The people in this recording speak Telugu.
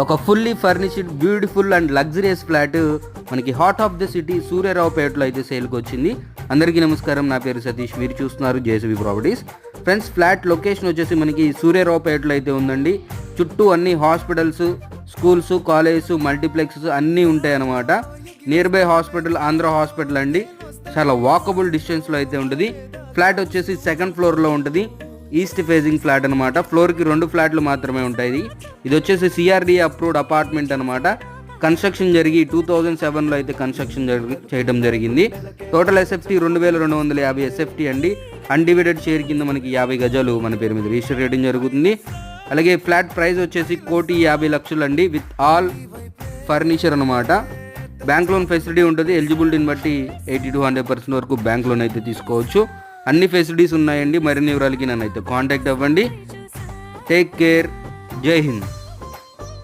ఒక fully furnished beautiful and luxurious flat మనకి హార్ట్ ఆఫ్ ద సిటీ సూర్యారావుపేటలో అయితే సేల్కి వచ్చింది. అందరికీ నమస్కారం, నా పేరు సతీష్, మీరు చూస్తున్నారు JCB properties. Friends, flat location వచ్చేసి మనకి సూర్యారావుపేటలో అయితే ఉందండి. చుట్టూ అన్ని హాస్పిటల్స్, స్కూల్స్, కాలేజెస్, మల్టీప్లెక్సెస్ అన్నీ ఉంటాయి అన్నమాట. Near by hospital Andhra hospital అండి. చాలా వాకబుల్ డిస్టెన్స్లో అయితే ఉంటుంది. ఫ్లాట్ వచ్చేసి సెకండ్ ఫ్లోర్లో ఉంటుంది. ఈస్ట్ ఫేజింగ్ ఫ్లాట్ అనమాట. ఫ్లోర్కి 2 ఫ్లాట్లు మాత్రమే ఉంటాయి. ఇది వచ్చేసి సిఆర్డీ అప్రూవ్డ్ అపార్ట్మెంట్ అనమాట. కన్స్ట్రక్షన్ జరిగి 2007లో అయితే కన్స్ట్రక్షన్ చేయడం జరిగింది. టోటల్ ఎస్ఎఫ్టీ 2250 ఎస్ఎఫ్టీ అండి. అన్డివైడెడ్ షేర్ కింద మనకి 50 గజాలు మన పేరు మీద రిజిస్టర్ చేయడం జరుగుతుంది. అలాగే ఫ్లాట్ ప్రైస్ వచ్చేసి 1,50,00,000 అండి, విత్ ఆల్ ఫర్నిచర్ అనమాట. బ్యాంక్ లోన్ ఫెసిలిటీ ఉంటుంది. ఎలిజిబిలిటీని బట్టి 80 to 100% వరకు బ్యాంక్ లోన్ అయితే తీసుకోవచ్చు. అన్ని ఫెసిలిటీస్ ఉన్నాయండి. మరిన్ని వివరాలకి నన్ను అయితే కాంటాక్ట్ అవ్వండి. Take care. జై హింద్.